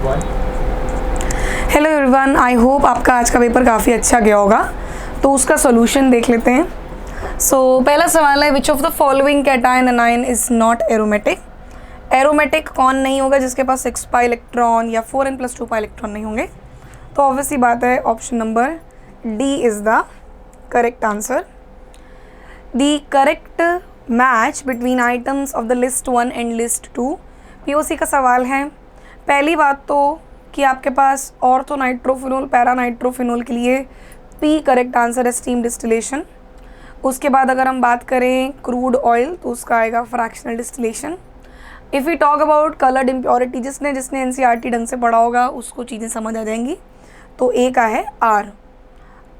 Hello everyone, I hope आपका आज का पेपर काफ़ी अच्छा गया होगा। तो उसका सोल्यूशन देख लेते हैं। पहला सवाल है, विच of the following cation anion is not aromatic. Aromatic कौन नहीं होगा जिसके पास 6 पाई इलेक्ट्रॉन या 4n+2 पाई इलेक्ट्रॉन नहीं होंगे। तो ऑब्वियसली बात है, option number D is the correct answer. The correct match between items of the list 1 and list 2। POC का सवाल है। पहली बात तो कि आपके पास ऑर्थो नाइट्रोफिनोल पैरा नाइट्रोफिनोल के लिए पी करेक्ट आंसर है, स्टीम डिस्टिलेशन। उसके बाद अगर हम बात करें क्रूड ऑयल तो उसका आएगा fractional distillation. If we talk about coloured impurity, जिसने एनसीईआरटी ढंग से पढ़ा होगा उसको चीज़ें समझ आ जाएंगी। तो ए का है आर।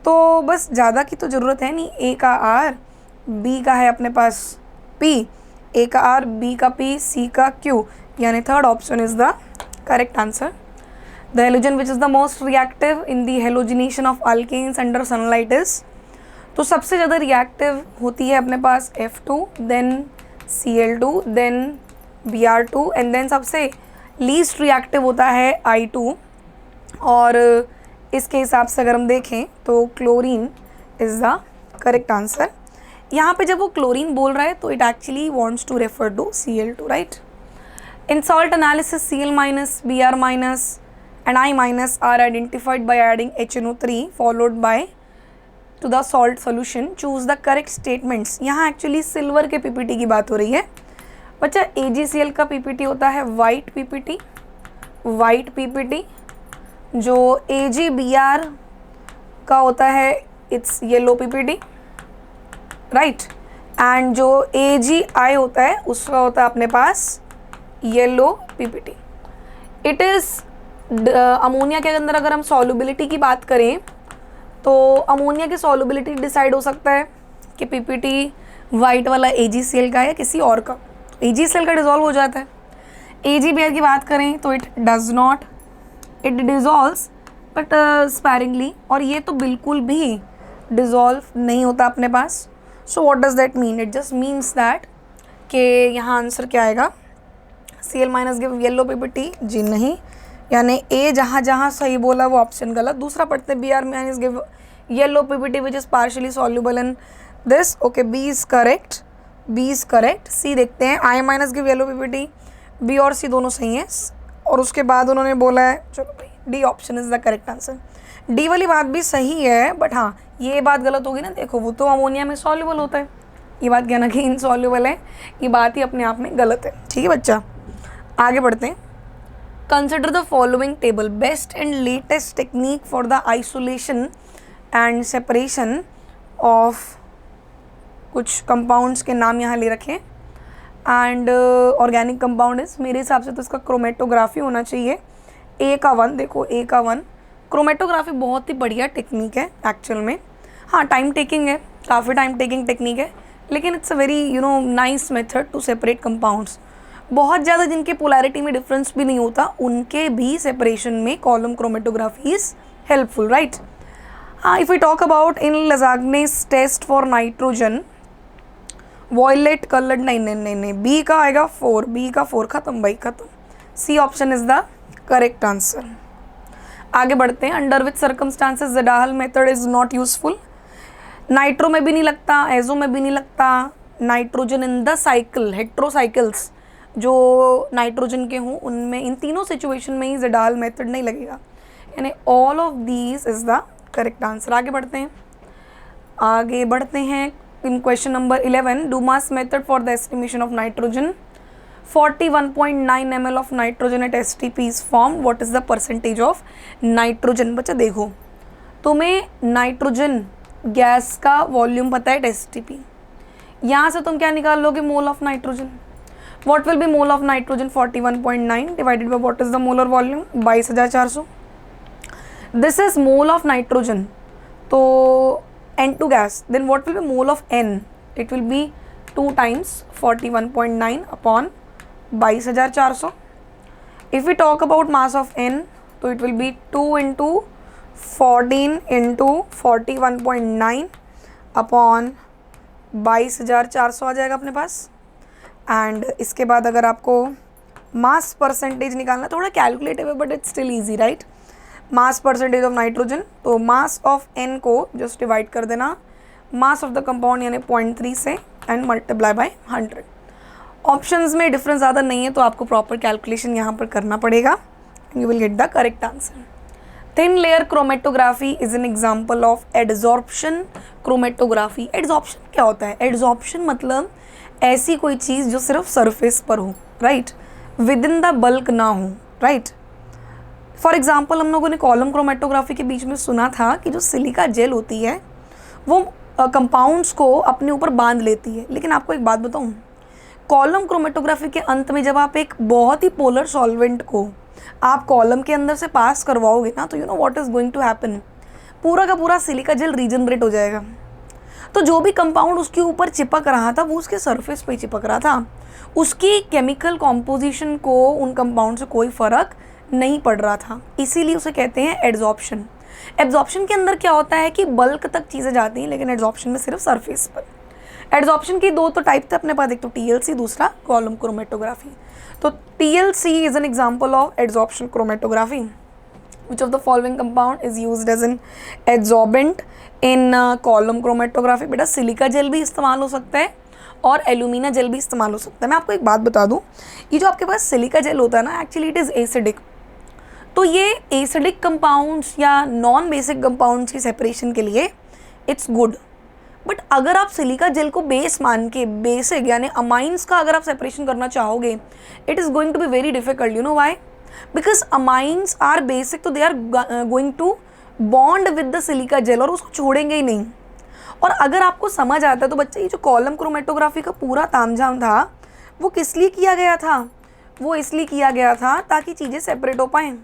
तो बस ज़्यादा की तो ज़रूरत है नहीं, ए का आर, बी का है अपने पास पी, ए का आर, बी का पी, सी का क्यू, यानी third option is the correct answer. The halogen which is the most reactive in the halogenation of alkanes under sunlight is, तो सबसे ज़्यादा रिएक्टिव होती है अपने पास F2, then Cl2, then Br2 and then सबसे लीस्ट रिएक्टिव होता है I2। और इसके हिसाब से अगर हम देखें तो chlorine is the correct answer. यहाँ पे जब वो क्लोरीन बोल रहा है तो it actually wants to refer to Cl2, right. In salt analysis Cl-, Br- and I- are identified by adding HNO3 followed by to the salt solution. Choose the correct statements. यहाँ actually silver के PPT की बात हो रही है बच्चा। AgCl का PPT होता है वाइट पीपीटी, जो AgBr का होता है it's yellow PPT, right. And जो AgI होता है उसका होता है अपने पास yellow PPT. It is ammonia के अंदर अगर हम सॉल्युबिलिटी की बात करें तो अमोनिया की सॉल्युबिलिटी डिसाइड हो सकता है कि पीपीटी वाइट वाला AgCl का है किसी और का। AgCl का डिज़ोल्व हो जाता है। AgBr की बात करें तो it does not, it dissolves but sparingly, और ये तो बिल्कुल भी डिज़ोल्व नहीं होता अपने पास। So what does that mean? It just means that कि यहाँ आंसर क्या आएगा, Cl- गिव येलो पीपीटी, जी नहीं, यानी ए जहाँ जहाँ सही बोला वो ऑप्शन गलत। दूसरा पढ़ते हैं, Br- give yellow PPT which is partially soluble in this, okay, B is correct. C देखते हैं, I- give yellow PPT, B और सी दोनों सही हैं। और उसके बाद उन्होंने बोला है, चलो भाई D option is the correct answer. D वाली बात भी सही है बट हाँ ये बात गलत होगी ना, देखो वो तो अमोनिया में सॉल्युबल होता है, ये बात कहना कि इनसॉल्युबल है, ये बात ही अपने आप में गलत है। ठीक है बच्चा, आगे बढ़ते हैं। Consider the following table: best and latest technique for the isolation and separation of कुछ कंपाउंड्स के नाम यहाँ ले रखे हैं। एंड ऑर्गेनिक कंपाउंड इस, मेरे हिसाब से तो इसका क्रोमेटोग्राफी होना चाहिए। ए का 1 देखो, ए का 1 क्रोमेटोग्राफी बहुत ही बढ़िया टेक्निक है एक्चुअल में। हाँ टाइम टेकिंग है, काफ़ी टाइम टेकिंग टेक्निक है, लेकिन it's a very nice method to separate compounds. बहुत ज़्यादा जिनके पोलैरिटी में डिफरेंस भी नहीं होता उनके भी सेपरेशन में column chromatography is helpful, right. हाँ, if we talk about in Lassaigne's test for nitrogen violet coloured, नहीं, बी का आएगा 4, बी का 4 खत्म भाई खत्म। C option is the correct answer. आगे बढ़ते हैं। Under which circumstances Kjeldahl method is not useful. Nitro में भी नहीं लगता, एजो में भी नहीं लगता, nitrogen in the cycle, heterocycles जो नाइट्रोजन के हों उनमें, इन तीनों सिचुएशन में ही ज़ेडाहल मेथड नहीं लगेगा, यानी all of these is the correct answer. आगे बढ़ते हैं in question number 11। Dumas method for the estimation of nitrogen. 41.9 ml of nitrogen at STP is form, what is the percentage of nitrogen. बच्चा देखो, तुम्हें nitrogen gas का volume पता है STP, यहाँ से तुम क्या निकाल लोगे, mole of nitrogen. What will be mole of nitrogen? 41.9 divided by what is the molar volume? 22,400. This is mole of nitrogen. तो N2 gas. Then what will be mole of N? It will be 2 times 41.9 upon 22,400. If we talk about mass of N, तो it will be 2 into 14 into 41.9 upon 22,400 आ जाएगा अपने पास। And इसके बाद अगर आपको mass percentage निकालना थोड़ा कैलकुलेटिव है but it's still easy, right. Mass percentage of nitrogen, तो मास ऑफ n को जस्ट डिवाइड कर देना मास ऑफ द कंपाउंड यानी 0.3 से एंड मल्टीप्लाई बाय 100। ऑप्शंस में डिफरेंस ज़्यादा नहीं है तो आपको प्रॉपर कैलकुलेशन यहाँ पर करना पड़ेगा, you will get the correct answer. Thin layer chromatography is an example of adsorption chromatography. Adsorption क्या होता है? एडजॉर्प्शन मतलब ऐसी कोई चीज़ जो सिर्फ सरफेस पर हो, right, with in the bulk ना हो, राइट। फॉर एग्जाम्पल हम लोगों ने कॉलम क्रोमेटोग्राफी के बीच में सुना था कि जो सिलिका जेल होती है वो कंपाउंड्स को अपने ऊपर बांध लेती है, लेकिन आपको एक बात बताऊं, कॉलम क्रोमेटोग्राफी के अंत में जब आप एक बहुत ही पोलर सॉल्वेंट को आप कॉलम के अंदर से पास करवाओगे ना, तो you know what is going to happen, पूरा का पूरा सिलिका जेल रीजनरेट हो जाएगा। तो जो भी कंपाउंड उसके ऊपर चिपक रहा था वो उसके सरफेस पे चिपक रहा था, उसकी केमिकल कॉम्पोजिशन को उन कंपाउंड से कोई फ़र्क नहीं पड़ रहा था, इसीलिए उसे कहते हैं एड्जॉर्प्शन। एब्जॉर्प्शन के अंदर क्या होता है कि बल्क तक चीज़ें जाती हैं, लेकिन एड्जॉर्प्शन में सिर्फ सरफेस पर। एड्जॉर्प्शन की दो तो टाइप थे अपने पास, एक तो TLC, दूसरा कॉलम क्रोमेटोग्राफी। तो TLC is an example of adsorption chromatography. Which of the following compound is used as an adsorbent in column chromatography? बेटा सिलिका जेल भी इस्तेमाल हो सकता है और एल्यूमिना जेल भी इस्तेमाल हो सकता है। मैं आपको एक बात बता दूं, ये जो आपके पास सिलिका जेल होता है ना, एक्चुअली इट इज़ एसिडिक। तो ये एसिडिक कंपाउंड्स या नॉन बेसिक कंपाउंड्स की सेपरेशन के लिए इट्स गुड। बट अगर आप सिलिका जेल को बेस मान के बेसिक यानी अमाइंस का अगर आप सेपरेशन करना चाहोगे, it is going to be very difficult. You know why? Because amines are basic, तो they are going to bond with the silica gel और उसको छोड़ेंगे ही नहीं। और अगर आपको समझ आता है तो बच्चे, ये जो कॉलम क्रोमेटोग्राफी का पूरा तामझाम था वो किस लिए किया गया था? वो इसलिए किया गया था ताकि चीज़ें सेपरेट हो पाएँ।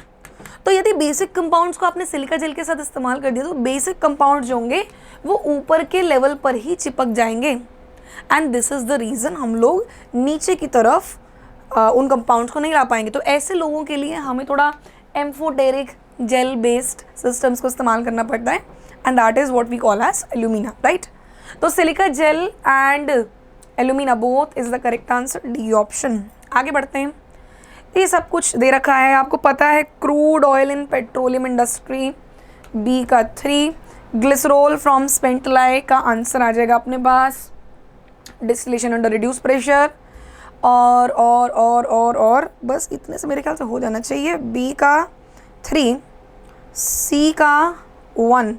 तो यदि बेसिक कंपाउंड्स को आपने सिलिका जेल के साथ इस्तेमाल कर दिया तो बेसिक कंपाउंड्स जो होंगे वो ऊपर के लेवल पर ही चिपक जाएंगे, and this is the reason हम लोग नीचे की तरफ उन कंपाउंड्स को नहीं ला पाएंगे। तो ऐसे लोगों के लिए हमें थोड़ा एम्फोटेरिक जेल बेस्ड सिस्टम्स को इस्तेमाल करना पड़ता है, and that is what we call as alumina, right. तो silica gel and alumina both is the correct answer, D option. आगे बढ़ते हैं। ये सब कुछ दे रखा है, आपको पता है crude oil in petroleum industry, B का 3, ग्लिसरॉल फ्रॉम स्पेंटलाई का आंसर आ जाएगा अपने पास, डिस्टिलेशन अंडर रिड्यूस प्रेशर, और बस इतने से मेरे ख्याल से हो जाना चाहिए। बी का 3, सी का 1,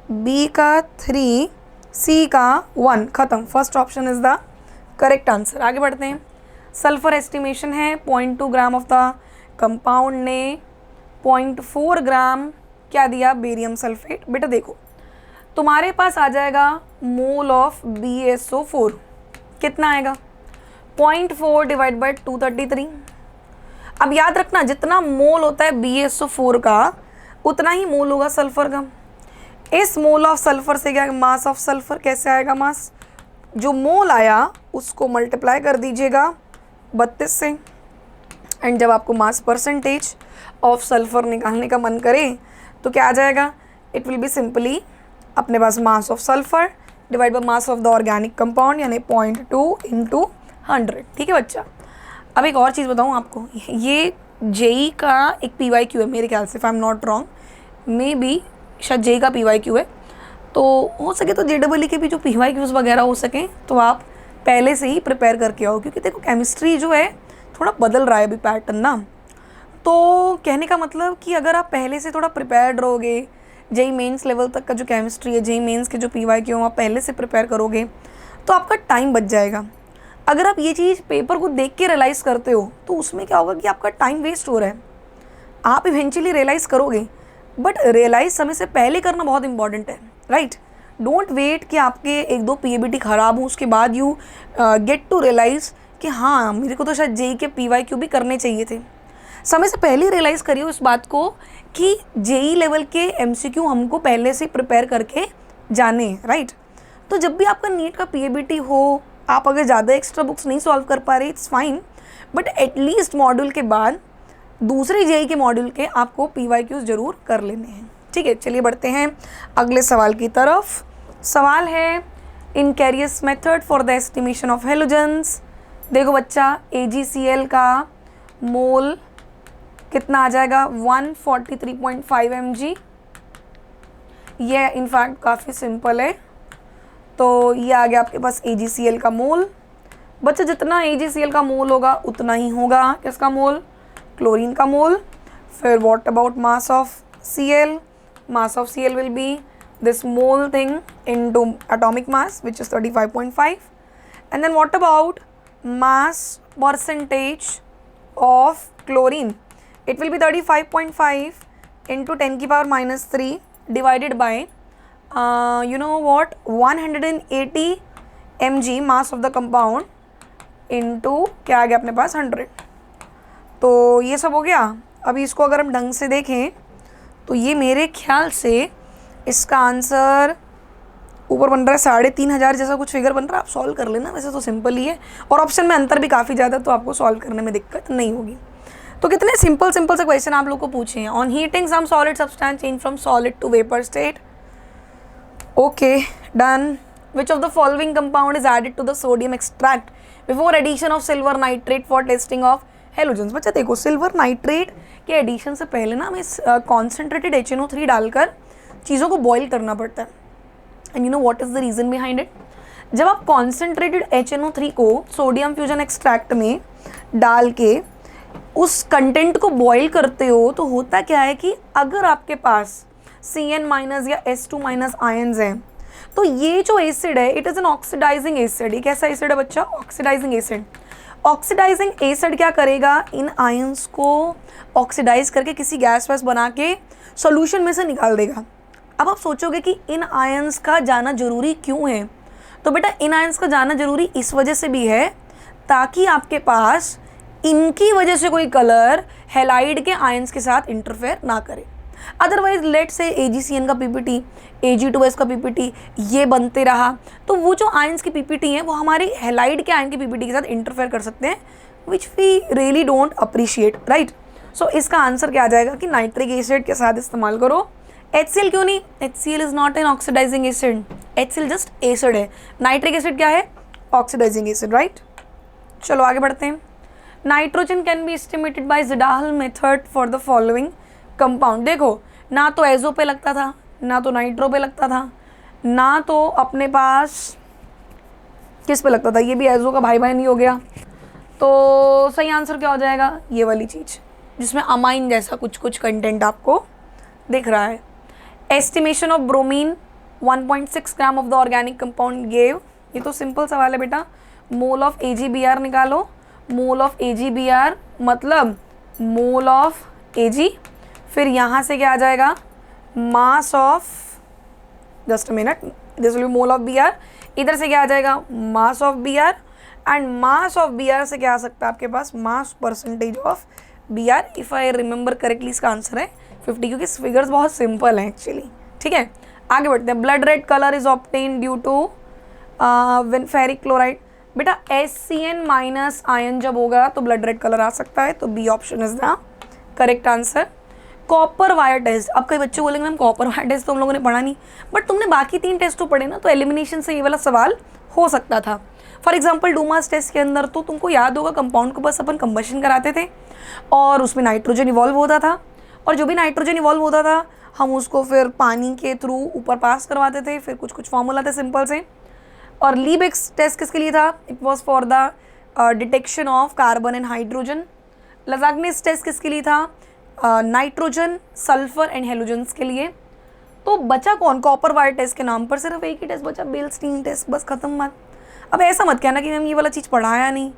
बी का 3, सी का 1, ख़त्म। First option is the correct answer. आगे बढ़ते हैं। सल्फर एस्टिमेशन है 0.2 ग्राम ऑफ द कंपाउंड ने 0.4 ग्राम क्या दिया? Barium sulphate. बेटा देखो, तुम्हारे पास आ जाएगा मोल ऑफ BSO4, कितना आएगा? 0.4 डिवाइड बाई 233। अब याद रखना, जितना मोल होता है BSO4 का उतना ही मोल होगा सल्फर का। इस मोल ऑफ सल्फर से क्या मास ऑफ सल्फर कैसे आएगा? मास जो मोल आया उसको मल्टीप्लाई कर दीजिएगा 32 से, एंड जब आपको मास परसेंटेज ऑफ सल्फर निकालने का मन करे तो क्या आ जाएगा? इट विल बी सिंपली अपने पास mass of sulphur divide by mass of the organic compound यानी 0.2 इंटू 100। ठीक है बच्चा। अब एक और चीज़ बताऊँ आपको, ये JEE का एक PYQ है मेरे ख्याल से, if I am not wrong, may be शायद JEE का PYQ है। तो हो सके तो JEE के भी जो PYQs वगैरह हो सकें तो आप पहले से ही प्रिपेयर करके आओ, क्योंकि देखो केमिस्ट्री जो है थोड़ा बदल रहा है अभी पैटर्न ना। तो कहने का मतलब कि अगर आप पहले से थोड़ा प्रिपेयर्ड रहोगे, JEE मेंस लेवल तक का जो केमिस्ट्री है, JEE मेंस के जो PYQ आप पहले से प्रिपेयर करोगे तो आपका टाइम बच जाएगा। अगर आप ये चीज़ पेपर को देख के रियलाइज़ करते हो तो उसमें क्या होगा कि आपका टाइम वेस्ट हो रहा है। आप इवेंचुअली रियलाइज़ करोगे, बट रियलाइज़ समय से पहले करना बहुत इंपॉर्टेंट है, राइट। डोंट वेट कि आपके 1-2 PABT ख़राब हो उसके बाद यू गेट टू रियलाइज़ कि हाँ मेरे को तो शायद JEE के PYQ भी करने चाहिए थे। समय से पहले रियलाइज़ करिए इस बात को कि JEE लेवल के MCQ हमको पहले से प्रिपेयर करके जाने हैं, राइट। तो जब भी आपका नीट का PABT हो, आप अगर ज़्यादा एक्स्ट्रा बुक्स नहीं सॉल्व कर पा रहे, it's fine, but at least module के बाद दूसरे JEE के मॉड्यूल के आपको PYQs ज़रूर कर लेने हैं। ठीक है, चलिए बढ़ते हैं अगले सवाल की तरफ। सवाल है in Carius method for the estimation of halogens. देखो बच्चा, AgCl का मोल कितना आ जाएगा 143.5 mg। ये इनफैक्ट काफ़ी सिंपल है। तो ये आ गया आपके पास AgCl का मोल। बच्चे जितना AgCl का मोल होगा उतना ही होगा किसका मोल, क्लोरीन का मोल। फिर what about mass of Cl, mass of Cl will be this mole thing into atomic mass which is 35.5. And then what about mass percentage of chlorine? It will be 35.5 into 10 की power minus 3 divided by you know what 180 mg mass of the compound into क्या आ गया अपने पास 100। तो ये सब हो गया। अभी इसको अगर हम ढंग से देखें तो ये मेरे ख्याल से इसका आंसर ऊपर बन रहा है 3500 जैसा कुछ फिगर बन रहा है। आप सॉल्व कर लेना, वैसे तो सिंपल ही है और ऑप्शन में अंतर भी काफ़ी ज़्यादा, तो आपको सॉल्व करने में दिक्कत नहीं होगी। तो कितने सिंपल से क्वेश्चन आप लोग को पूछे हैं। On heating some solid substance change from solid to vapour state. Okay done. Which of the following compound is added to the sodium extract before addition of silver nitrate for testing of halogens. बच्चा देखो, silver nitrate के addition से पहले ना हमें concentrated HNO3 डालकर चीज़ों को बॉईल करना पड़ता है। And you know what is the reason behind it. जब आप कॉन्सेंट्रेटेड HNO3 को सोडियम फ्यूजन एक्सट्रैक्ट में डाल के उस कंटेंट को बॉईल करते हो तो होता क्या है कि अगर आपके पास Cn- या S2- आयन्स हैं तो ये जो एसिड है it is an oxidising acid. ये कैसा एसिड है बच्चा, ऑक्सीडाइजिंग एसिड। ऑक्सीडाइजिंग एसिड क्या करेगा, इन आयंस को ऑक्सीडाइज करके किसी गैस वैस बना के सॉल्यूशन में से निकाल देगा। अब आप सोचोगे कि इन आयंस का जाना ज़रूरी क्यों है, तो बेटा इन आयंस का जाना ज़रूरी इस वजह से भी है ताकि आपके पास इनकी वजह से कोई कलर हैलाइड के आयंस के साथ इंटरफेयर ना करे। अदरवाइज लेट से AgCN का PPT, Ag2S का PPT ये बनते रहा तो वो जो आयंस की PPT हैं वो हमारे हैलाइड के आयन की PPT के साथ इंटरफेयर कर सकते हैं, which we really don't appreciate, right. So इसका आंसर क्या आ जाएगा कि नाइट्रिक एसिड के साथ इस्तेमाल करो। HCl क्यों नहीं, HCl is not an oxidising acid, HCl just acid है। नाइट्रिक एसिड क्या है, ऑक्सीडाइजिंग एसिड, राइट। चलो आगे बढ़ते हैं। Nitrogen can be estimated by Kjeldahl method for the following compound. देखो, ना तो एजो पे लगता था, ना तो नाइट्रो पे लगता था, ना तो अपने पास किस पे लगता था, ये भी एजो का भाई नहीं हो गया। तो सही आंसर क्या हो जाएगा, ये वाली चीज़ जिसमें अमाइन जैसा कुछ कुछ कंटेंट आपको दिख रहा है। Estimation of bromine 1.6 gram of the organic compound gave. ये तो सिंपल सवाल है बेटा। मोल ऑफ AgBr निकालो। मोल ऑफ AgBr मतलब मोल ऑफ Ag, फिर यहाँ से क्या आ जाएगा, mass of, just a minute, this will be mole of Br। इधर से क्या आ जाएगा, mass of Br, and mass of Br से क्या आ सकता है आपके पास, mass percentage of Br। If I remember correctly इसका आंसर है 50, क्योंकि फिगर्स बहुत सिंपल हैं एक्चुअली। ठीक है, आगे बढ़ते हैं। Blood red colour is obtain due to when ferric chloride. बेटा SCN- आयन जब होगा तो ब्लड रेड कलर आ सकता है, तो B option is the correct answer. Copper wire test, अब कई बच्चे बोलेंगे मैम कॉपर वायर टेस्ट तो हम लोगों ने पढ़ा नहीं, बट तुमने बाकी 3 टेस्ट तो पढ़े ना, तो एलिमिनेशन से ये वाला सवाल हो सकता था। फॉर एग्जाम्पल डूमास टेस्ट के अंदर तो तुमको याद होगा कंपाउंड को बस अपन कंबशन कराते थे और उसमें नाइट्रोजन इवॉल्व होता था, और जो भी नाइट्रोजन इवॉल्व होता था हम उसको फिर पानी के थ्रू ऊपर पास करवाते थे, फिर कुछ कुछ फॉर्मूला थे सिंपल से। और लीबेक्स टेस्ट किसके लिए था, it was for the detection of carbon and hydrogen. Lassaigne's test किसके लिए था, नाइट्रोजन, सल्फर एंड हेलोजेंस के लिए। तो बचा कौन, कॉपर वायर टेस्ट के नाम पर सिर्फ एक ही टेस्ट बचा, बेलस्टीन टेस्ट, बस खत्म बात। अब ऐसा मत कहना कि मैम ये वाला चीज़ पढ़ाया नहीं।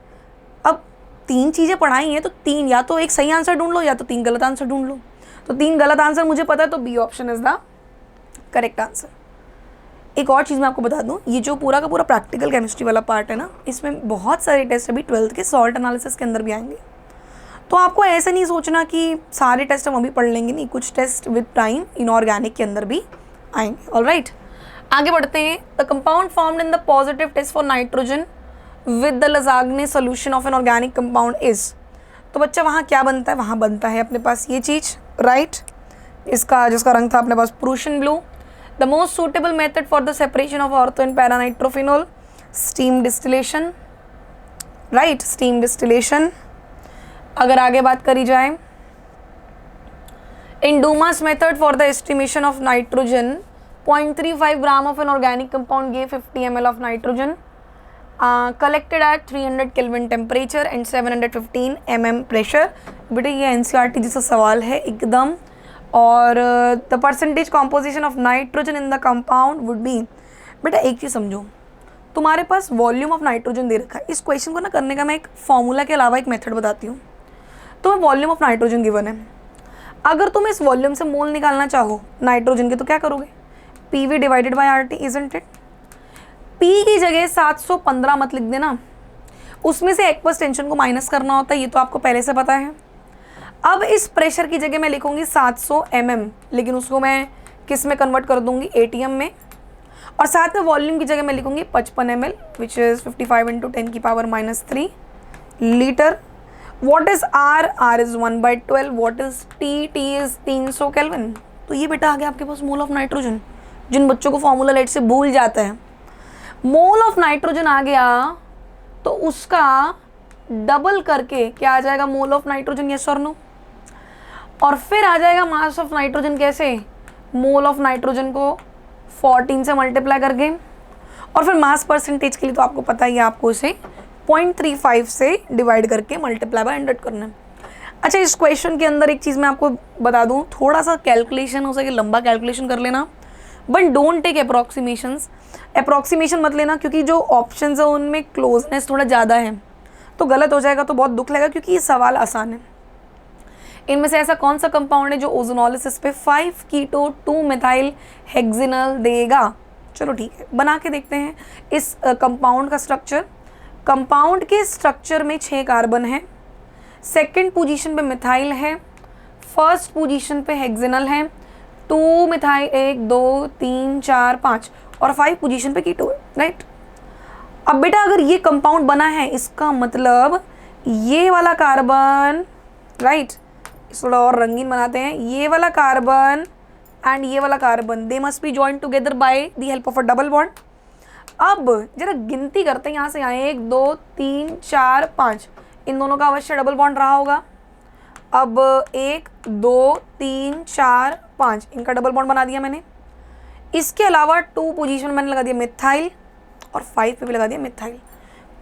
अब 3 चीज़ें पढ़ाई हैं तो 3 या तो एक सही आंसर ढूंढ लो या तो 3 गलत आंसर ढूंढ लो। तो 3 गलत आंसर मुझे पता है, तो B option is the correct answer. एक और चीज़ मैं आपको बता दूं, ये जो पूरा का पूरा प्रैक्टिकल केमिस्ट्री वाला पार्ट है ना, इसमें बहुत सारे टेस्ट अभी 12th के सॉल्ट एनालिसिस के अंदर भी आएंगे। तो आपको ऐसे नहीं सोचना कि सारे टेस्ट हम अभी पढ़ लेंगे, नहीं, कुछ टेस्ट विद टाइम इनऑर्गेनिक के अंदर भी आएंगे। ऑलराइट, आगे बढ़ते हैं। The compound formed in the positive test for nitrogen with the Lassaigne solution of an organic compound is. तो बच्चा वहाँ क्या बनता है, वहाँ बनता है अपने पास ये चीज़, राइट। इसका जिसका रंग था अपने पास Prussian blue. The most suitable method for the separation of ortho and para nitrophenol, steam distillation, right, steam distillation. अगर आगे बात करी जाए, in Dumas method for the estimation of nitrogen 0.35 gram of an organic compound gave 50 ml of nitrogen collected at 300 kelvin temperature and 715 mm pressure. बेटा ये NCERT जैसा सवाल है एकदम। और the percentage composition of nitrogen in the compound would be. बेटा एक चीज़ समझो, तुम्हारे पास वॉल्यूम ऑफ नाइट्रोजन दे रखा है। इस क्वेश्चन को ना करने का मैं एक फॉर्मूला के अलावा एक मेथड बताती हूँ। तो वॉल्यूम ऑफ नाइट्रोजन गिवन है, अगर तुम इस वॉल्यूम से मोल निकालना चाहो नाइट्रोजन के तो क्या करोगे, PV divided by RT, isn't it. P की जगह 715 मत लिख देना, उसमें से एक्वस टेंशन को माइनस करना होता है, ये तो आपको पहले से पता है। अब इस प्रेशर की जगह मैं लिखूंगी 700 mm, लेकिन उसको मैं किस में कन्वर्ट कर दूंगी, ATM में। और साथ में वॉल्यूम की जगह मैं लिखूंगी 55 ml which is 55 × 10⁻³ litre. What is R? R is 1/12। What is T? T is 300 kelvin. तो ये बेटा आ गया आपके पास मोल ऑफ नाइट्रोजन। जिन बच्चों को फॉर्मूला लेट से भूल जाता है, मोल ऑफ नाइट्रोजन आ गया तो उसका डबल करके क्या आ जाएगा, मोल ऑफ नाइट्रोजन, यस और नो। और फिर आ जाएगा मास ऑफ नाइट्रोजन, कैसे, मोल ऑफ नाइट्रोजन को 14 से मल्टीप्लाई करके। और फिर मास परसेंटेज के लिए तो आपको पता ही है, आपको इसे 0.35 से डिवाइड करके मल्टीप्लाई बाय 100 करना है। अच्छा, इस क्वेश्चन के अंदर एक चीज़ मैं आपको बता दूं, थोड़ा सा कैलकुलेशन हो सके लंबा कैलकुलेशन कर लेना, but don't take approximations. Approximation मत लेना, क्योंकि जो ऑप्शंस है उनमें क्लोजनेस थोड़ा ज़्यादा है, तो गलत हो जाएगा तो बहुत दुख लगेगा, क्योंकि ये सवाल आसान है। इनमें से ऐसा कौन सा कंपाउंड है जो ओजोनोलिसिस पे 5 कीटो 2 मिथाइल हेक्सिनल देगा। चलो ठीक है, बना के देखते हैं इस कंपाउंड का स्ट्रक्चर। कंपाउंड के स्ट्रक्चर में 6 कार्बन है, सेकंड पोजीशन पे मिथाइल है, फर्स्ट पोजीशन पे हेक्सिनल है, 2 मिथाइल 1 2 3 4 5 और 5 पोजीशन पे कीटो है, राइट। अब बेटा अगर ये कंपाउंड बना है, इसका मतलब ये वाला कार्बन, राइट, थोड़ा और रंगीन बनाते हैं, ये वाला कार्बन एंड ये वाला carbon, they must be joined together by the help of a double bond. अब जरा गिनती करते हैं, यहाँ से आए 1 2 3 4 5, इन दोनों का अवश्य डबल बॉन्ड रहा होगा। अब 1 2 3 4 5 इनका डबल बॉन्ड बना दिया मैंने। इसके अलावा 2 पोजीशन में मैंने लगा दिया मिथाइल और 5 पे भी लगा दिया मिथाइल।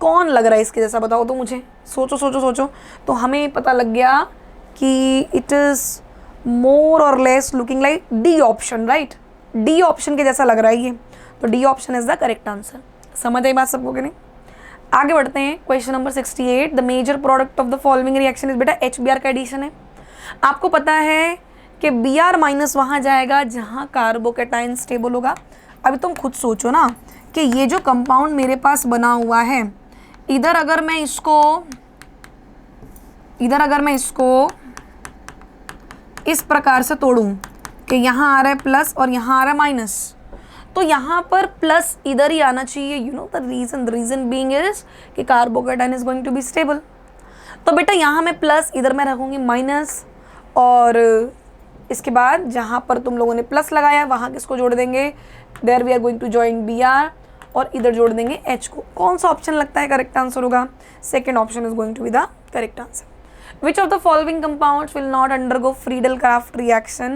कौन लग रहा है इसके जैसा, बताओ तो मुझे, सोचो सोचो सोचो। तो हमें पता लग गया कि इट इज़ मोर और less looking like D option, right. D option के जैसा लग रहा है ये, तो D option is the correct answer. समझ आई बात सबको कि नहीं। आगे बढ़ते हैं, question number 68। The major product of the following reaction is, बेटा HBr का एडिशन है। आपको पता है कि Br- वहाँ जाएगा जहाँ कार्बोकेटाइन स्टेबल होगा। अभी तुम खुद सोचो ना कि ये जो कंपाउंड मेरे पास बना हुआ है, इधर अगर मैं इसको इस प्रकार से तोड़ूं कि यहाँ आ रहा है प्लस और यहाँ आ रहा है माइनस, तो यहाँ पर प्लस इधर ही आना चाहिए। You know the reason being is कि carbocation is going to be stable. तो बेटा यहाँ मैं प्लस, इधर मैं रखूँगी माइनस, और इसके बाद जहाँ पर तुम लोगों ने प्लस लगाया वहाँ किसको जोड़ देंगे, there we are going to join Br, और इधर जोड़ देंगे H को। कौन सा ऑप्शन लगता है करेक्ट आंसर होगा, second option is going to be the correct answer. Which of the following compounds will not undergo Friedel-Crafts reaction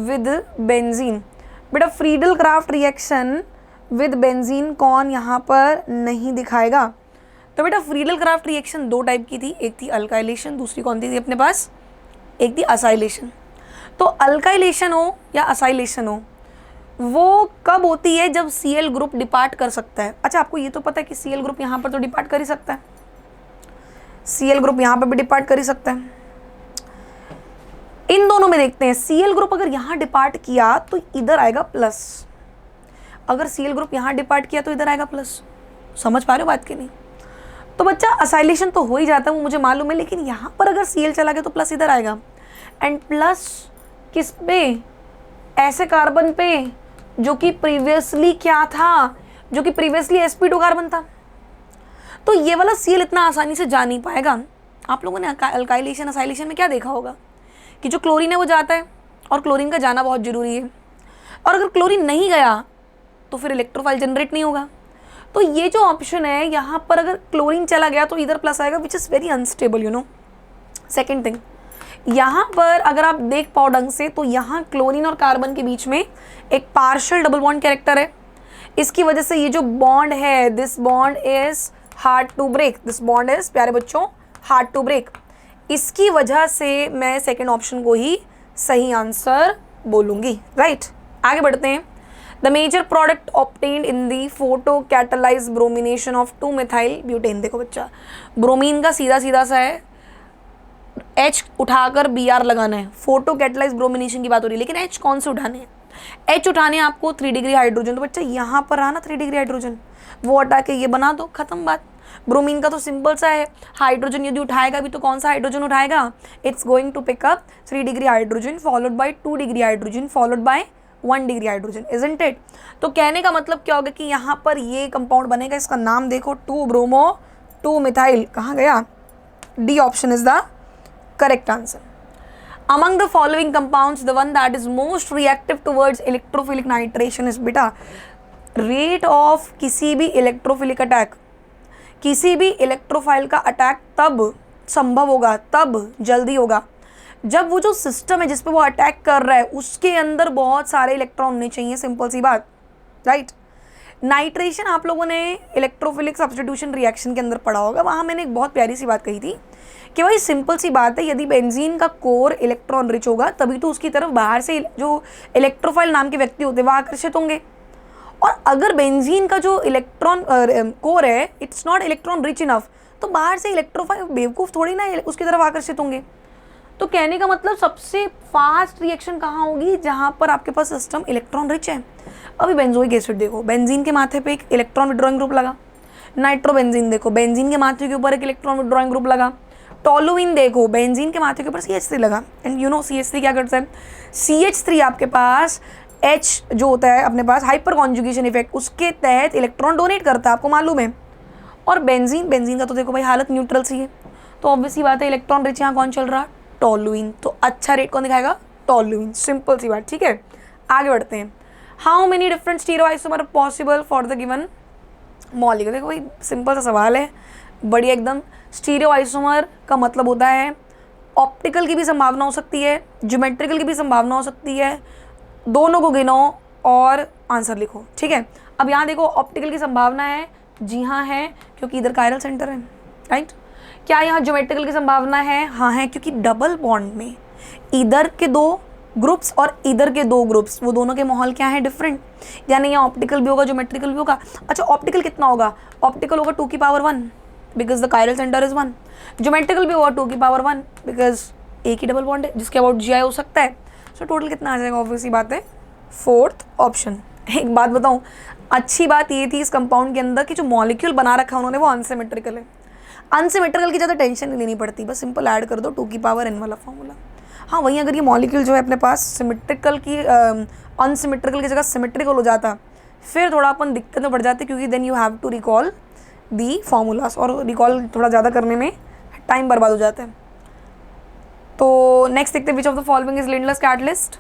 with benzene? बेटा Friedel-Crafts reaction with benzene कौन यहाँ पर नहीं दिखाएगा। तो बेटा Friedel-Crafts reaction 2 टाइप की थी, एक थी अल्काइलेशन, दूसरी कौन थी अपने पास, एक थी असाइलेशन। तो अल्काइलेशन हो या असाइलेशन हो, वो कब होती है, जब Cl ग्रुप डिपार्ट कर सकता है। अच्छा, आपको ये तो पता है कि Cl ग्रुप यहाँ पर तो डिपार्ट कर ही सकता है, Cl ग्रुप यहाँ पर भी डिपार्ट कर ही सकता है। इन दोनों में देखते हैं, Cl ग्रुप अगर यहाँ डिपार्ट किया तो इधर आएगा प्लस, अगर Cl ग्रुप यहाँ डिपार्ट किया तो इधर आएगा प्लस। समझ पा रहे हो बात की नहीं। तो बच्चा असाइलेशन तो हो ही जाता है, वो मुझे मालूम है, लेकिन यहाँ पर अगर Cl चला गया तो प्लस इधर आएगा। एंड प्लस किस पे, ऐसे कार्बन पे जो कि प्रीवियसली क्या था, जो कि प्रीवियसली sp2 कार्बन था। तो ये वाला Cl इतना आसानी से जा नहीं पाएगा। आप लोगों ने अल्काइलेशन असाइलेशन में क्या देखा होगा कि जो क्लोरीन है वो जाता है, और क्लोरीन का जाना बहुत ज़रूरी है, और अगर क्लोरीन नहीं गया तो फिर इलेक्ट्रोफाइल जनरेट नहीं होगा। तो ये जो ऑप्शन है यहाँ पर, अगर क्लोरीन चला गया तो इधर प्लस आएगा, which is very unstable, you know. Second thing, यहाँ पर अगर आप देख पाओ ढंग से तो यहाँ क्लोरीन और कार्बन के बीच में एक पार्शियल डबल बॉन्ड कैरेक्टर है। इसकी वजह से ये जो बॉन्ड है, this bond is hard to break, this bond is प्यारे बच्चों हार्ड टू ब्रेक। इसकी वजह से मैं सेकेंड ऑप्शन को ही सही आंसर बोलूँगी, राइट। आगे बढ़ते हैं। The major product obtained in the photo catalyse bromination of two methyl butane. देखो बच्चा, ब्रोमीन का सीधा सीधा सा है, H उठाकर Br लगाना है, फोटो कैटलाइज ब्रोमिनेशन की बात हो रही है, लेकिन H कौन से उठाने हैं? H उठाने हैं आपको 3 डिग्री हाइड्रोजन। तो बच्चा यहाँ पर रहा ना 3 डिग्री हाइड्रोजन, वो हटा के ये बना दो, खत्म बात। ब्रोमीन का तो सिंपल सा है, हाइड्रोजन यदि उठाएगा भी तो कौन सा हाइड्रोजन उठाएगा? It's going to pick up 3 degree hydrogen followed by 2 degree hydrogen followed by 1 degree hydrogen, isn't it? तो कहने का मतलब क्या होगा कि यहाँ पर ये कंपाउंड बनेगा, इसका नाम देखो 2-ब्रोमो 2-मिथाइल। कहाँ गया? D option is the correct answer. Among the following compounds, the one that is most reactive towards electrophilic nitration is बेटा rate of किसी भी electrophilic attack, किसी भी इलेक्ट्रोफाइल का अटैक तब संभव होगा, तब जल्दी होगा जब वो जो सिस्टम है जिस पे वो अटैक कर रहा है उसके अंदर बहुत सारे इलेक्ट्रॉन होने चाहिए, सिंपल सी बात, राइट। नाइट्रेशन आप लोगों ने इलेक्ट्रोफिलिक सब्स्टिट्यूशन रिएक्शन के अंदर पढ़ा होगा, वहाँ मैंने एक बहुत प्यारी सी बात कही थी कि भाई सिंपल सी बात है, यदि बेंजीन का कोर इलेक्ट्रॉन रिच होगा तभी तो उसकी तरफ बाहर से जो इलेक्ट्रोफाइल नाम के व्यक्ति होते हैं वह आकर्षित होंगे। और अगर बेंजीन का जो इलेक्ट्रॉन कोर है it's not electron rich enough, तो बाहर से इलेक्ट्रोफाइल बेवकूफ़ थोड़ी ना उसकी तरफ आकर्षित होंगे। तो कहने का मतलब सबसे फास्ट रिएक्शन कहाँ होगी? जहाँ पर आपके पास सिस्टम इलेक्ट्रॉन रिच है। अभी बेंजोइक एसिड देखो, बेंजीन के माथे पे एक इलेक्ट्रॉन विड्रॉइंग ग्रुप लगा। नाइट्रोबेंजीन देखो, बेंजीन के माथे के ऊपर एक इलेक्ट्रॉन विड्रॉइंग ग्रुप लगा। टोलुइन देखो, बेंजीन के माथे के ऊपर CH3 लगा। एंड यू नो CH3 क्या करता है? CH3 आपके पास H जो होता है अपने पास हाइपर कॉन्जुगेशन इफेक्ट, उसके तहत इलेक्ट्रॉन डोनेट करता है, आपको मालूम है। और बेंजीन का तो देखो भाई हालत न्यूट्रल सी है, तो ऑब्वियसली बात है इलेक्ट्रॉन रिच यहाँ कौन चल रहा? टोलुइन। तो अच्छा रेट कौन दिखाएगा? टोलुइन, सिंपल सी बात, ठीक है। आगे बढ़ते हैं। How many different stereoisomer possible for the given molecule? देखो भाई सिंपल सा सवाल है, बढ़िया एकदम। स्टीरियोआइसोमर का मतलब होता है ऑप्टिकल की भी संभावना हो सकती है, ज्योमेट्रिकल की भी संभावना हो सकती है, दोनों को गिनो और आंसर लिखो, ठीक है। अब यहाँ देखो ऑप्टिकल की संभावना है, जी हाँ है, क्योंकि इधर कायरल सेंटर है, राइट। क्या यहाँ ज्योमेट्रिकल की संभावना है? हाँ है, क्योंकि डबल बॉन्ड में इधर के 2 ग्रुप्स और इधर के 2 ग्रुप्स, वो दोनों के माहौल क्या है? डिफरेंट। यानी यहाँ ऑप्टिकल भी होगा, ज्योमेट्रिकल भी होगा। अच्छा, ऑप्टिकल कितना होगा? ऑप्टिकल होगा 2 की power 1 because the chiral centre is 1। Geometrical भी होगा 2 की पावर 1 बिकॉज एक ही डबल बॉन्ड है जिसके अबाउट GI हो सकता है। सो टोटल कितना आ जाएगा? ऑब्वियसली बात है 4th ऑप्शन। एक बात बताऊँ, अच्छी बात ये थी इस कंपाउंड के अंदर कि जो मॉलिक्यूल बना रखा है उन्होंने वो अनसिमेट्रिकल है। अनसिमेट्रिकल की ज़्यादा टेंशन नहीं लेनी पड़ती, बस सिंपल ऐड कर दो 2 की पावर n वाला फॉर्मूला। हाँ, वहीं अगर ये मॉलिक्यूल जो है अपने पास सिमेट्रिकल की अनसिमेट्रिकल की जगह सिमेट्रिकल हो जाता फिर थोड़ा अपन दिक्कत में पड़ जाते, क्योंकि then you have to recall the formulas, और रिकॉल थोड़ा ज़्यादा करने में टाइम बर्बाद हो जाता है। तो नेक्स्ट देखते हैं, विच of the following is Lindlar's catalyst?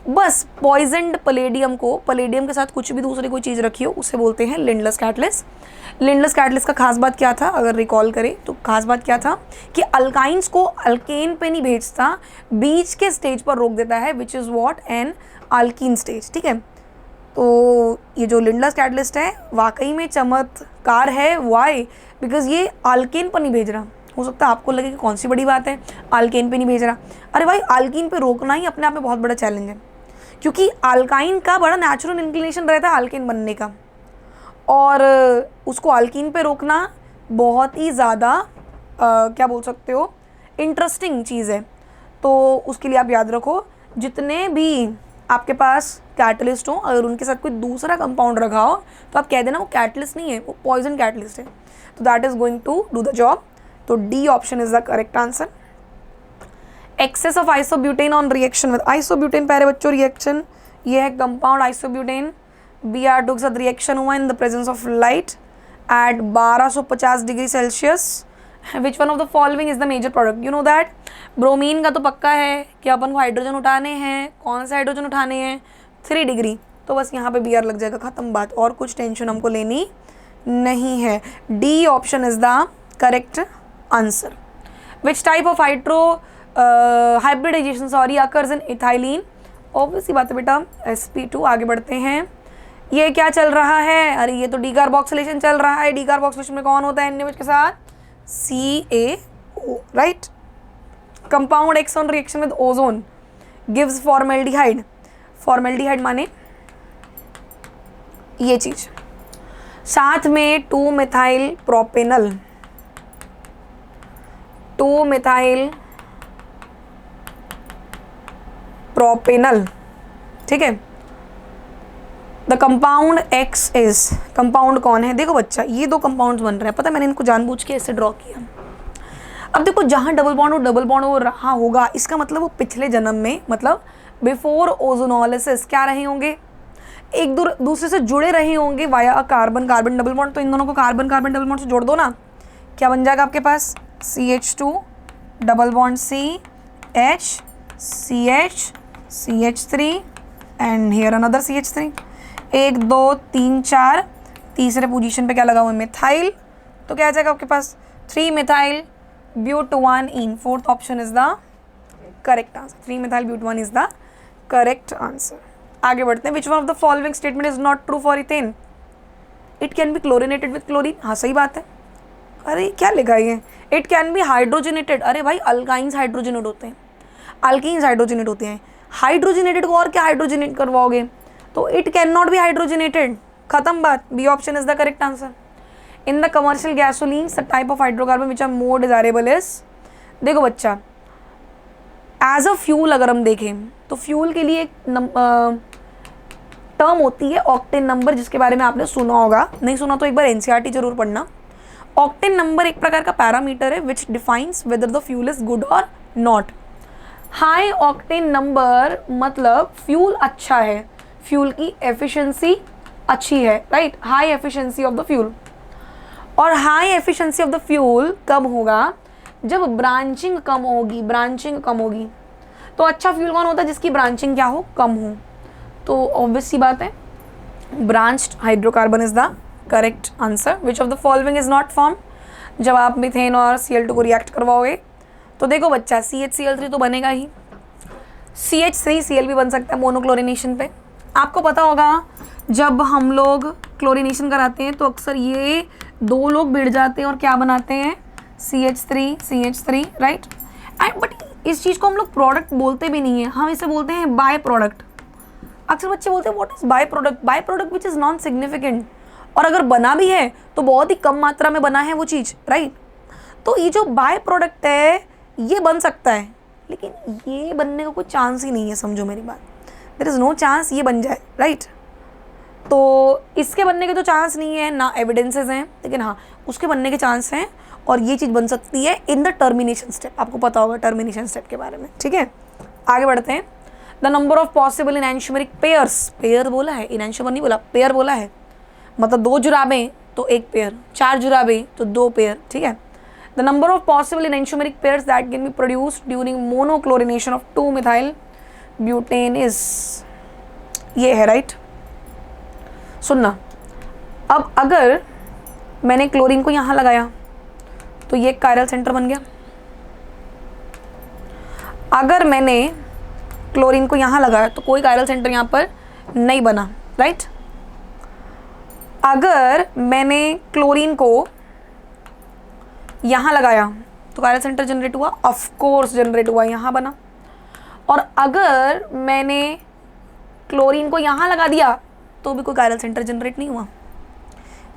बस पॉइजनड पलेडियम को, पलेडियम के साथ कुछ भी दूसरी कोई चीज़ रखी हो उसे बोलते हैं लिंडलर्स कैटलिस्ट। लिंडलर्स कैटलिस्ट का खास बात क्या था? अगर रिकॉल करें तो खास बात क्या था कि अल्काइंस को अल्केन पे नहीं भेजता, बीच के स्टेज पर रोक देता है, which is what? An alkene stage, ठीक है। तो ये जो लिंडलर्स कैटलिस्ट है वाकई में चमत्कार है। वाई? बिकॉज ये अल्केन पर नहीं भेज रहा। हो सकता है आपको लगे कि कौन सी बड़ी बात है, अल्केन पे नहीं भेज रहा। अरे भाई, अल्कीन पे रोकना ही अपने आप में बहुत बड़ा चैलेंज है, क्योंकि अल्काइन का बड़ा नेचुरल इंक्लिनेशन रहता है अल्केन बनने का, और उसको अल्कीन पे रोकना बहुत ही ज़्यादा क्या बोल सकते हो, इंटरेस्टिंग चीज़ है। तो उसके लिए आप याद रखो, जितने भी आपके पास कैटलिस्ट हो, अगर उनके साथ कोई दूसरा कंपाउंड रखा हो तो आप कह देना वो कैटलिस्ट नहीं है, वो पॉइजन कैटलिस्ट है। तो that is going to do the job. तो D option is the correct answer. Excess of isobutane on reaction with isobutane, प्यारे बच्चों रिएक्शन ये है कंपाउंड आइसोब्यूटेन Br2 के साथ रिएक्शन हुआ in the presence of light at 1250 degree Celsius. Which one of the following is the major product? You know that bromine का तो पक्का है कि अपन को हाइड्रोजन उठाने हैं। कौन से हाइड्रोजन उठाने हैं? 3 डिग्री। तो बस यहाँ पे Br लग जाएगा, खत्म बात, और कुछ टेंशन हमको लेनी नहीं है। D option is the correct answer. Which type of hybridization sorry occurs in ethylene, obviously बात है बेटा sp2। आगे बढ़ते हैं, ये क्या चल रहा है, अरे ये तो डीकार्बोक्सिलेशन चल रहा है। डीकार्बोक्सिलेशन में कौन होता है NaOH के साथ, CaO, right. Compound x on reaction with ozone gives formaldehyde, formaldehyde माने ये चीज, साथ में 2-मिथाइल प्रोपेनल, 2-मिथाइल प्रोपेनल, ठीक है। The compound x is, compound कौन है, देखो बच्चा ये दो कंपाउंड्स बन रहे हैं, पता है मैंने इनको जानबूझ के ऐसे ड्रॉ किया। अब देखो जहाँ डबल बॉन्ड वो रहा होगा, इसका मतलब वो पिछले जन्म में, मतलब बिफोर ओजोनोलिसिस क्या रहे होंगे, एक दूसरे से जुड़े रहे होंगे via carbon carbon double bond. तो इन दोनों को कार्बन कार्बन डबल बॉन्ड से जोड़ दो ना, क्या बन जाएगा आपके पास, CH2 double bond CH, CH, CH3 and here another CH3, 1 2 3 4, तीसरे पोजीशन पे क्या लगा हुआ है, मिथाइल। तो क्या आ जाएगा आपके पास three methyl butyne, fourth option is the correct answer, three methyl butyne is the correct answer. आगे बढ़ते हैं, which one of the following statement is not true for ethane, it can be chlorinated with chlorine, हाँ सही बात है। अरे क्या लिखा है ये, इट कैन बी हाइड्रोजनेटेड, अरे भाई अल्काइंस हाइड्रोजनेट होते हैं, अल्कीन्स हाइड्रोजनेट होते हैं, हाइड्रोजनेटेड को और क्या हाइड्रोजनेट करवाओगे, तो it can not be hydrogenated, खत्म बात, B option is the correct answer. In the commercial gasoline the type of hydrocarbon which are more desirable is, देखो बच्चा एज अ फ्यूल अगर हम देखें तो फ्यूल के लिए एक टर्म होती है ऑक्टेन नंबर, जिसके बारे में आपने सुना होगा, नहीं सुना तो एक बार एनसीईआरटी जरूर पढ़ना। ऑक्टेन नंबर एक प्रकार का पैरामीटर है which defines whether the fuel is good और नॉट। हाई ऑक्टेन नंबर मतलब फ्यूल अच्छा है, फ्यूल की एफिशिएंसी अच्छी है, right, high efficiency of the fuel. और high efficiency of the fuel कब होगा, जब ब्रांचिंग कम होगी, ब्रांचिंग कम होगी। तो अच्छा फ्यूल कौन होता है, जिसकी ब्रांचिंग क्या हो, कम हो। तो ऑब्वियस सी बात है branched hydrocarbon is the correct answer. Which of the following is not form, जब आप मीथेन और Cl2 को रिएक्ट करवाओगे तो देखो बच्चा CHCl3 तो बनेगा ही, CH3Cl भी बन सकता है मोनोक्लोरिनेशन पे। आपको पता होगा जब हम लोग क्लोरिनेशन कराते हैं तो अक्सर ये दो लोग भिड़ जाते हैं और क्या बनाते हैं, CH3 राइट। एंड बट इस चीज़ को हम लोग प्रोडक्ट बोलते भी नहीं है, हम इसे बोलते हैं बाय प्रोडक्ट। अक्सर बच्चे बोलते हैं what is by product which is non significant, और अगर बना भी है तो बहुत ही कम मात्रा में बना है वो चीज़, राइट। तो ये जो बाय प्रोडक्ट है ये बन सकता है, लेकिन ये बनने का कोई चांस ही नहीं है, समझो मेरी बात, देयर इज़ नो चांस ये बन जाए, राइट। तो इसके बनने के तो चांस नहीं है, ना एविडेंसेस हैं, लेकिन हाँ उसके बनने के चांस हैं, और ये चीज़ बन सकती है इन द टर्मिनेशन स्टेप। आपको पता होगा टर्मिनेशन स्टेप के बारे में, ठीक है। आगे बढ़ते हैं, the number of possible enantiomeric pairs, pair बोला है, इनैंशोमर नहीं बोला, पेयर बोला है, मतलब 2 जुराबें तो 1 पेयर, 4 जुराबें तो 2 पेयर, ठीक है। The number of possible enantiomeric pairs that can be produced during monochlorination of two methyl butane is, ये है, राइट। सुनना, अब अगर मैंने क्लोरीन को यहाँ लगाया तो ये कायरल सेंटर बन गया, अगर मैंने क्लोरीन को यहाँ लगाया तो कोई कायरल सेंटर यहाँ पर नहीं बना, राइट। अगर मैंने क्लोरीन को यहाँ लगाया तो कायरल सेंटर जनरेट हुआ, ऑफ कोर्स जनरेट हुआ, यहाँ बना। और अगर मैंने क्लोरीन को यहाँ लगा दिया तो भी कोई कायरल सेंटर जनरेट नहीं हुआ,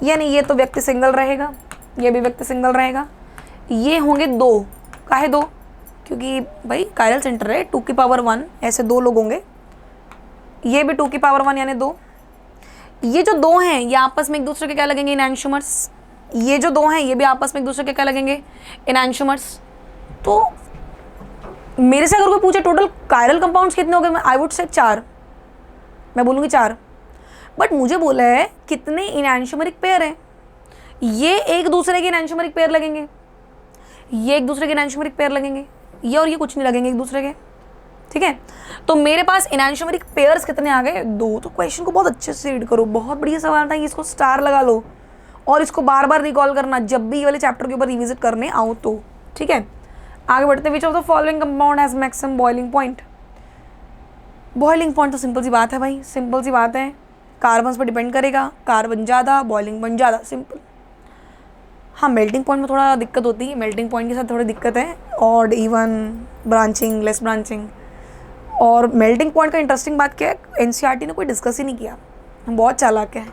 यानी ये तो व्यक्ति सिंगल रहेगा, ये भी व्यक्ति सिंगल रहेगा, ये होंगे 2, काहे 2, क्योंकि भाई कायरल सेंटर है 2 की पावर 1, ऐसे 2 लोग होंगे, ये भी 2 की पावर 1 यानी 2। ये जो 2 हैं ये आपस में एक दूसरे के क्या लगेंगे, इनैंशोमर्स। ये जो 2 हैं ये भी आपस में एक दूसरे के क्या लगेंगे, इनैंशोमर्स। तो मेरे से अगर कोई पूछे टोटल कायरल कंपाउंड्स कितने हो गए, आई वुड से 4, मैं बोलूँगी 4। बट मुझे बोला है कितने इनैंशोमेरिक पेयर हैं, ये एक दूसरे के इनैंशोमेरिक पेयर लगेंगे, ये एक दूसरे के इनैंशोमेरिक पेयर लगेंगे, ये और ये कुछ नहीं लगेंगे एक दूसरे के, ठीक है। तो मेरे पास इनैंशोमेरिक पेयर्स कितने आ गए, 2। तो क्वेश्चन को बहुत अच्छे से रीड करो, बहुत बढ़िया सवाल था, इसको स्टार लगा लो और इसको बार बार रिकॉल करना जब भी ये वाले चैप्टर के ऊपर रिविजिट करने आओ तो, ठीक है। आगे बढ़ते हैं, विच of the following compound has maximum boiling point. Boiling point तो सिंपल सी बात है भाई, सिंपल सी बात है, कार्बन पर डिपेंड करेगा, कार्बन ज़्यादा बॉइलिंग पॉइंट ज़्यादा, सिंपल। हाँ मेल्टिंग पॉइंट में थोड़ा दिक्कत होती है, मेल्टिंग पॉइंट के साथ थोड़ी दिक्कत है, odd even branching less branching. और मेल्टिंग पॉइंट का इंटरेस्टिंग बात क्या है, एनसीईआरटी ने कोई डिस्कस ही नहीं किया, बहुत चालाक है।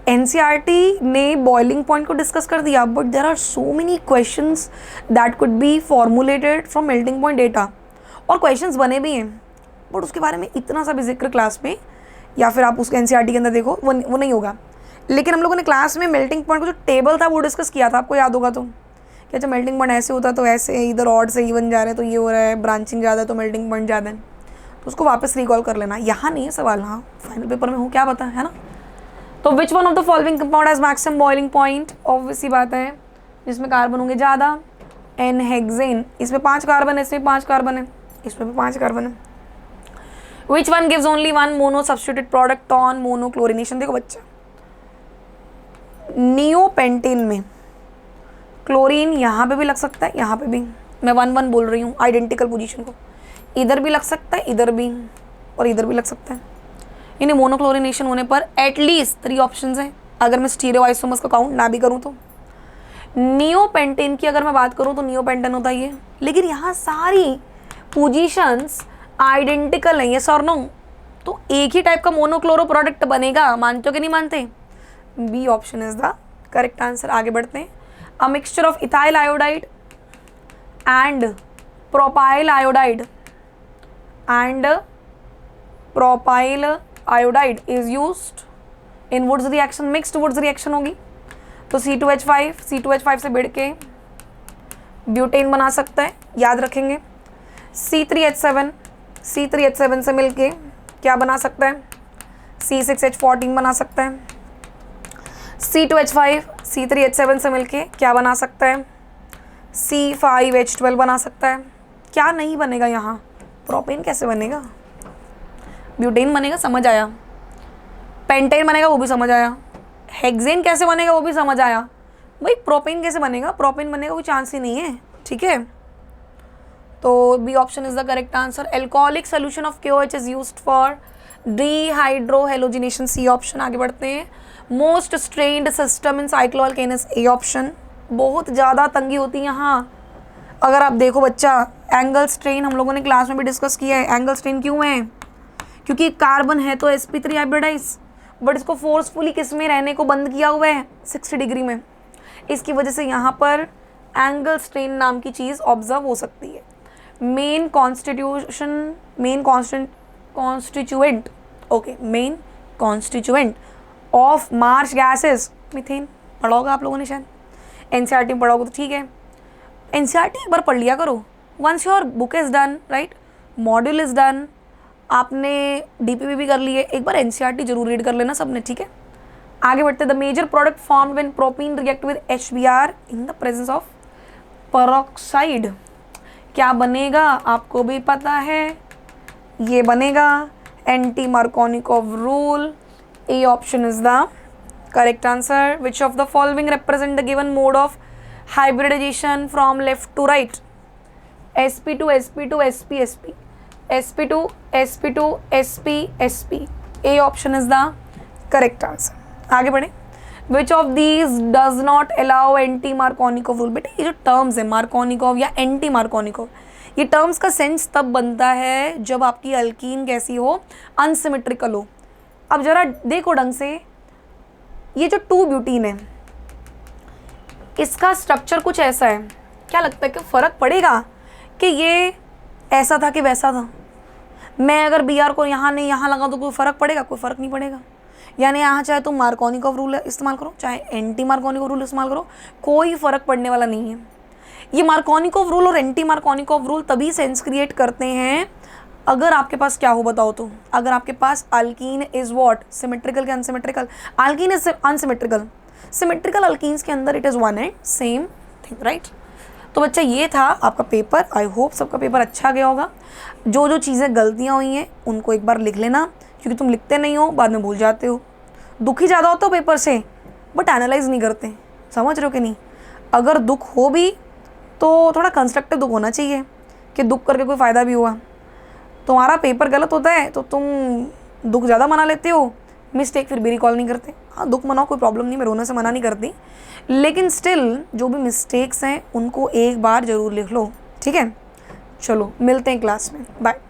एनसीईआरटी ने बॉइलिंग पॉइंट को डिस्कस कर दिया, but there are so many questions that could be formulated from melting point data, और क्वेश्चंस बने भी हैं, बट उसके बारे में इतना सा भी जिक्र क्लास में या फिर आप उसको एनसीईआरटी के अंदर देखो वो नहीं होगा। लेकिन हम लोगों ने क्लास में मेल्टिंग पॉइंट का जो टेबल था वो डिस्कस किया था, आपको याद होगा तो, कि अच्छा मेल्टिंग पॉइंट ऐसे होता तो ऐसे, इधर ऑड से इवन जा रहे हैं तो ये हो रहा है, ब्रांचिंग ज़्यादा है तो मेल्टिंग पॉइंट ज़्यादा है, तो उसको वापस रिकॉल कर लेना। यहाँ नहीं है सवाल, हाँ फाइनल पेपर में हो, क्या पता है ना। तो विच one of the following compound has maximum boiling point, obviously बात है जिसमें कार्बन होंगे ज़्यादा, एन हेक्सेन, इसमें 5 कार्बन है, इसमें 5 कार्बन है, इसमें भी 5 कार्बन है। Which one gives only one mono substituted product on monochlorination. देखो बच्चा, नियोपेंटेन में क्लोरीन यहाँ पे भी लग सकता है, यहाँ पे भी, मैं 1-1 बोल रही हूँ आइडेंटिकल पोजीशन को, इधर भी लग सकता है, इधर भी, और इधर भी लग सकता है। यानी मोनोक्लोरिनेशन होने पर एटलीस्ट 3 ऑप्शंस हैं, अगर मैं स्टीरियो आइसोमर्स का काउंट ना भी करूँ तो। नियोपेंटेन की अगर मैं बात करूँ तो नियोपेंटेन होता है ये, लेकिन यहाँ सारी पोजीशंस आइडेंटिकल है, यस और नो, तो एक ही टाइप का मोनोक्लोरो प्रोडक्ट बनेगा, मानते हो कि नहीं मानते। B option is the correct answer. आगे बढ़ते हैं, a mixture of ethyl iodide and propyl iodide is used in Wurtz reaction, mixed Wurtz reaction होगी तो C2H5 से भिड़ के ब्यूटेन बना सकता है, याद रखेंगे। C3H7 से मिलके क्या बना सकता है, C6H14 बना सकता है। C2H5 C3H7 से मिलके क्या बना सकता है, C5H12 बना सकता है। क्या नहीं बनेगा यहाँ, प्रोपेन कैसे बनेगा, ब्यूटेन बनेगा, समझ आया। पेंटेन बनेगा, वो भी समझ आया। हेक्सेन कैसे बनेगा, वो भी समझ आया। भाई प्रोपेन कैसे बनेगा, प्रोपेन बनने का कोई चांस ही नहीं है, ठीक है। तो B option is the correct answer. Alcoholic solution of KOH is used for dehydrohalogenation, C option. आगे बढ़ते हैं, most strained system in cycloalkanes, A option. बहुत ज़्यादा तंगी होती है यहाँ, अगर आप देखो बच्चा, एंगल स्ट्रेन हम लोगों ने क्लास में भी डिस्कस किया है। एंगल स्ट्रेन क्यों है, क्योंकि कार्बन है तो sp3 हाइब्रिडाइज, बट इसको फोर्सफुली किस में रहने को बंद किया हुआ है, 60 डिग्री में। इसकी वजह से यहाँ पर एंगल स्ट्रेन नाम की चीज़ ऑब्जर्व हो सकती है। Main constituent of March gases, methane. पढ़ा होगा आप लोगों ने शायद, एनसीईआरटी में पढ़ा होगा तो ठीक है। एनसीईआरटी एक बार पढ़ लिया करो, once your book is done, right, module is done, आपने डीपीपी भी कर लिए, एक बार एनसीईआरटी जरूर रीड कर लेना सबने, ठीक है। आगे बढ़ते, the major product form when propene react with HBr in the presence of peroxide, क्या बनेगा आपको भी पता है, ये बनेगा anti Markovnikov rule. A option is the correct answer. Which of the following represent the given mode of hybridization from left to right, sp2 sp2 sp sp sp2 sp2 sp sp। A option is the correct answer. आगे बढ़े, which of these does not allow anti Markovnikov rule. बेटे ये जो terms है Markovnikov या anti Markovnikov, ये terms का sense तब बनता है जब आपकी अल्कीन कैसी हो, अनसिमेट्रिकल हो। अब जरा देखो ढंग से, ये जो 2 ब्यूटीन है इसका स्ट्रक्चर कुछ ऐसा है, क्या लगता है कि फ़र्क पड़ेगा कि ये ऐसा था कि वैसा था। मैं अगर Br को यहाँ नहीं यहाँ लगा तो कोई फ़र्क पड़ेगा, कोई फ़र्क नहीं पड़ेगा। यानी यहाँ चाहे तुम मार्कोनिकोव रूल इस्तेमाल करो, चाहे एंटी मार्कोनिकोव रूल इस्तेमाल करो, कोई फ़र्क पड़ने वाला नहीं है। ये मार्कोनिकोव रूल और एंटी मार्कोनिकोव रूल तभी सेंस क्रिएट करते हैं अगर आपके पास क्या हो बताओ तो, अगर आपके पास अल्कीन इज़ व्हाट, सिमेट्रिकल के unsymmetrical. Alkene is unsymmetrical, symmetrical alkenes के अंदर it is one and same thing, right. तो बच्चा ये था आपका पेपर। आई होप सबका पेपर अच्छा गया होगा। जो जो चीज़ें गलतियाँ हुई हैं उनको एक बार लिख लेना, क्योंकि तुम लिखते नहीं हो, बाद में भूल जाते हो। दुखी ज़्यादा होता हो पेपर से, बट एनालाइज नहीं करते, समझ रहे हो कि नहीं। अगर दुख हो भी तो थोड़ा कंस्ट्रक्टिव दुख होना चाहिए कि दुख करके कोई फ़ायदा भी हुआ। तुम्हारा पेपर गलत होता है तो तुम दुख ज़्यादा मना लेते हो, मिस्टेक फिर भी रिकॉल नहीं करते। हाँ, दुख मनाओ, कोई प्रॉब्लम नहीं, मैं रोने से मना नहीं करती, लेकिन स्टिल जो भी मिस्टेक्स हैं उनको एक बार ज़रूर लिख लो, ठीक है। चलो मिलते हैं क्लास में, बाय।